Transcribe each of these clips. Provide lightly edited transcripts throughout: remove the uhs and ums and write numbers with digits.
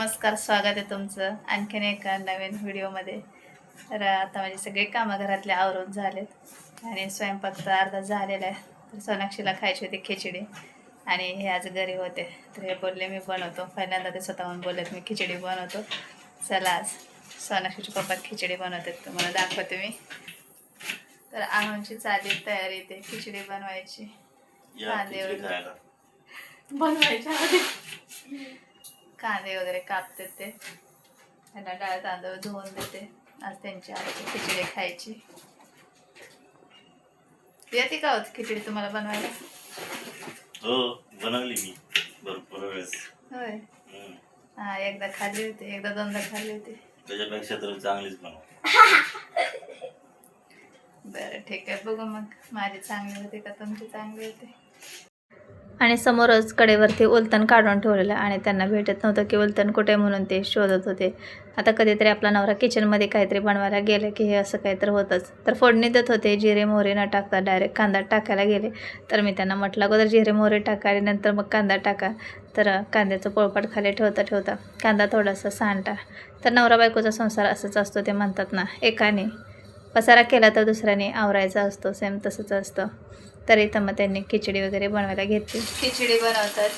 नमस्कार, स्वागत आहे तुमचं आणखीन एका नवीन व्हिडिओमध्ये. तर आता माझे सगळे कामं घरातले आवरून झालेत आणि स्वयंपाक तर अर्धा झालेला आहे. तर सोनाक्षीला खायची होती खिचडी आणि हे आज घरी होते, तर हे बोलले मी बनवतो. पहिल्यांदा ते स्वतःहून बोललेत मी खिचडी बनवतो. चला आज सोनाक्षीचे पप्पा खिचडी बनवतात, तुम्हाला दाखवते मी. तर आमची चालली तयारी ते खिचडी बनवायची. कांदे वगैरे बनवायच्या आधी कांदे वगैरे कापते ते, त्यांना डाळ तांदूळ धुवून देते. आज त्यांची आजची खिचडी खायची. येते का होत खिचडी तुम्हाला बनवायला? हो, बनवली मी भरपूर वेळेस. होय, हा एकदा खाल्ली होती, एकदा दोनदा खाल्ली होती. त्याच्यापेक्षा तर चांगलीच बनव. बरं ठीक आहे, बघू मग माझी चांगली होती का तुमची चांगली होती. आणि समोरच कडेवरती उलटण काढून ठेवलेलं आणि त्यांना भेटत नव्हतं की उलटण कुठे म्हणून ते शोधत होते. आता कधीतरी आपला नवरा किचनमध्ये काहीतरी बनवायला गेलं की हे असं काहीतरी होतंच. तर फोडणी देत होते, जिरे मोहरी न टाकता डायरेक्ट कांदा टाकायला गेले. तर मी त्यांना म्हटलं अगोदर जिरे मोहरी टाका आणि नंतर मग कांदा टाका. तर कांद्याचं पोळपाट खाली ठेवता ठेवता कांदा थोडासा सांडला. तर नवरा बायकोचा संसार असंच असतो, ते म्हणतात ना, एकाने पसारा केला तर दुसऱ्याने आवरायचा असतो, सेम तसंच असतं. तर इथं मग त्यांनी खिचडी वगैरे बनवायला घेतली. खिचडी बनवतात,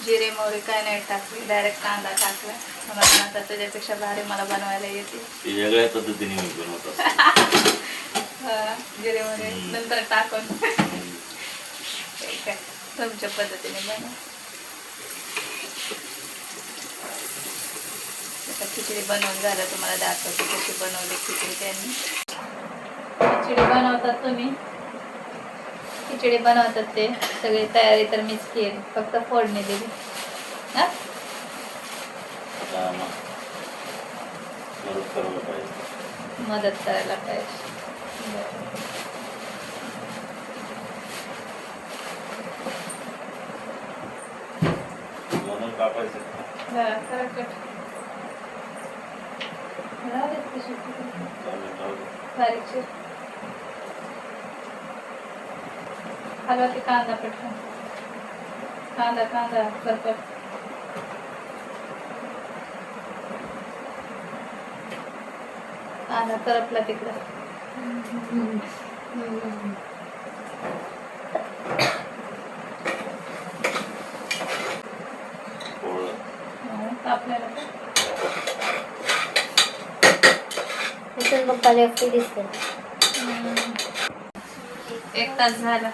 जिरे मोहरी काय नाही टाकली, डायरेक्ट कांदा टाकला. मला आता त्याच्यापेक्षा भारी मला बनवायला येते. वेगळ्या पद्धतीने मी बनवतो. जिरे मोहरी नंतर टाकून काय तुमच्या पद्धतीने बनवा. आता खिचडी बनवून झालं, तुम्हाला दाखवते कशी बनवली खिचडी त्यांनी. खिचडी बनवतात तुम्ही, खिचडी बनवतात ते सगळी तयारी तर मीच केली, फक्त फोडणी दिली ना. मदत करायला पाहिजे. हलवा ते कांदा पटकन, कांदा कांदा करपट. कांदा करपला तिकडं. आपल्याला दिसते. 1 तास झाला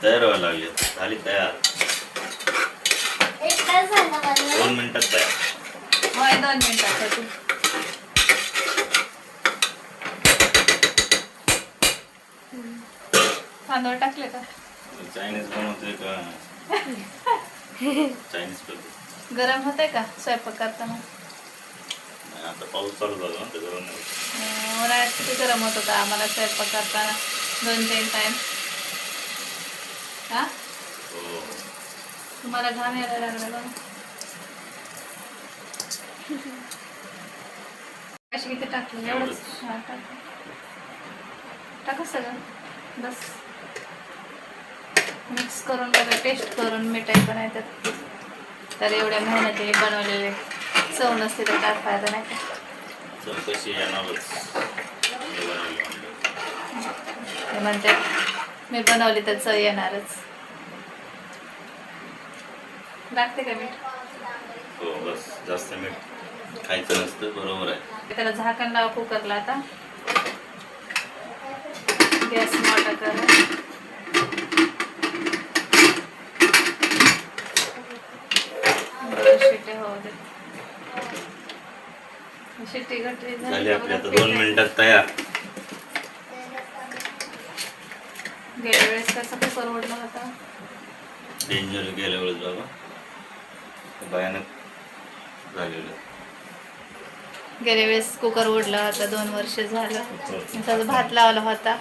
तयार व्हायला लागली, झाली तयार. 1 तास झाला मला. 2 मिनिटात तयार. होय, 2 मिनिटासाठी. तांदूळ टाकले का? चायनीज बनवतोय का? चायनीज पद्धत. गरम होते का स्वयंपाक करताना? आता पाऊस चालू झाला ना, ते गरम नाही. उन्हाळ्यात किती गरम होत होता आम्हाला स्वयंपाक करताना, 2-3 टाइम. हा, हो. तुम्हाला घाम यायला लागला बघा. कशी किती टाकली? एवढंच. हा, टाका सगळं, बस मिक्स करून बघा, टेस्ट करून मिठाई पण येतात. तर एवढ्या मेहनतीने बनवलेले चव नसते तर काय फायदा नाही का. चव कशी येणारच. ते म्हणते मी बनवली तर चव येणारच. लागते का मीठ? हो, बस. जास्त मीठ खायचं नसतं, बरोबर आहे. त्याला झाकण लावा कुकरला. आता गॅस मोठा करा. शिट्टी होऊ दे. शिट्टी घट्टी झाली आपली आता 2 मिनिटात तयार. गेल्या वेळेस कसा कुकर ओढला होता, डेंजर गेल्या वेळेस बाबा, भयानक झालेलं. गेल्या वेळेस कुकर ओढला होता, 2 वर्ष झालं. त्याचा भात लावला होता.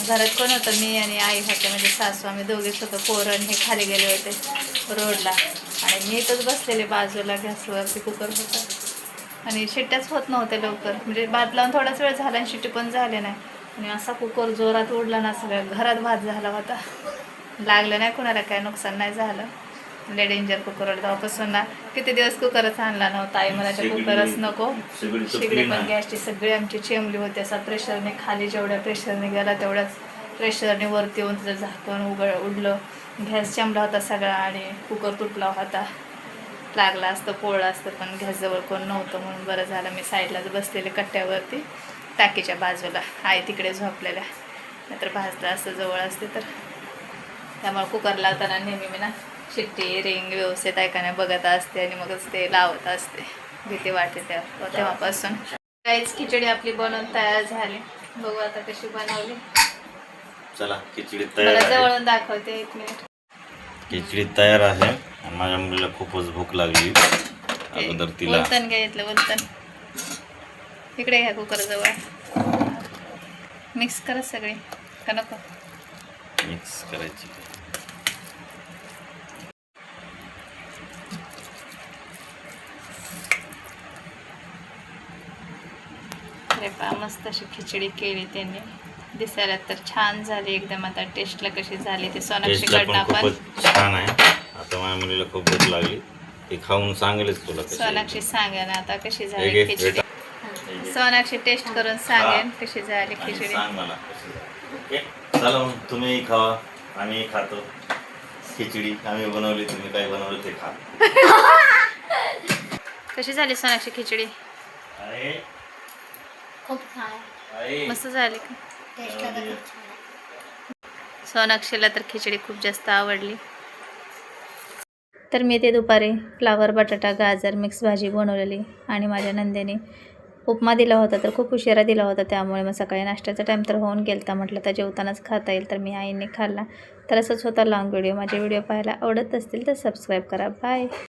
घरात कोण होतं? मी आणि आई होत्या, म्हणजे सासू, आम्ही दोघेच होतो. पोरण हे खाली गेले होते रोडला आणि मी इथंच बसलेले बाजूला गॅसवरती. कुकर होता आणि शिट्ट्याच होत नव्हत्या लवकर, म्हणजे भात लावून थोडाच वेळ झाला आणि शिट्टी पण झाले नाही. आणि असा कुकर जोरात ओढला ना, सगळ्या घरात भात झाला होता. लागलं नाही, कुणाला काय नुकसान नाही झालं. लय डेंजर कुकर तेव्हापासून ना किती दिवस कुकरच आणला नव्हता. आई म्हणायच्या कुकरच नको. शेगडी पण गॅसची सगळी आमची चेंबली होती. असा प्रेशरने खाली जेवढ्या प्रेशरने गेला तेवढ्याच प्रेशरने वरती येऊन तिचं झाकण उडलं. गॅस चेंबला होता सगळा आणि कुकर तुटला होता. लागला असतं पोळलं असतं पण गॅसजवळ कोण नव्हतं म्हणून बरं झालं. मी साईडलाच बसलेले कट्ट्यावरती टाकीच्या बाजूला. आई तिकडे झोपलेल्या. नाहीतर भाजलं असतं जवळ असते तर. त्यामुळे कुकर लावताना नेहमी मी ना शिट्टी रिंग व्यवस्थित ऐकाने बघत असते आणि मगच ते लावत असते. भीती वाटते तेव्हापासून. काहीच खिचडी आपली बनवून तयार झाली. बघू आता कशी बनवली. चला खिचडी मला तयार आहे. जवळून दाखवते 1 मिनिट. खिचडी तयार आहे. माझ्या मुलीला खूपच भूक लागली. अगोदर तिला उलटण घ्यायचं उलटण. इकडे घ्या कुकर जवळ. मिक्स करा सगळे का नको. मिक्स करायची. अरे पहा मस्त अशी खिचडी केली त्यांनी. दिसायला तर छान झाली एकदम. आता टेस्टला कशी झाली ते टेस्टला सोनाक्षीकडनं पण आपण खूपच छान आहे. आता माझ्या मुलीला खूप भूक लागली. ती खाऊन सांगेलच तुला कशी आहे. सोनाक्षी सांगा ना आता कशी हे झाली घे, खिचडी. बेटा. सोनाक्षी टेस्ट करून सांगेन कशी झाली आणि खिचडी. सांग मला कशी झाली. ओके चला मग तुम्ही खावा आम्ही खातो. खिचडी आम्ही बनवली तुम्ही काय बनवलं ते खा. कशी झाली सोनाक्षी खिचडी. अरे खूप छान अरे मस्त झाली का. टेस्टला तर खूप छान आहे. सोनाक्षीला तर खिचडी खूप जास्त आवडली. तर मी ते दुपारी फ्लावर बटाटा गाजर मिक्स भाजी बनवलेली आणि माझ्या नंदेने उपमा दिला होता तर खूप उशिरा दिला होता. त्यामुळे मग सकाळी नाश्त्याचा टाईम तर होऊन गेलता. म्हटलं तर जेवतानाच खाता येईल तर मी आईने खाल्ला. तर असंच होता लॉंग व्हिडिओ. माझे व्हिडिओ पाहायला आवडत असतील तर सबस्क्राईब करा. बाय.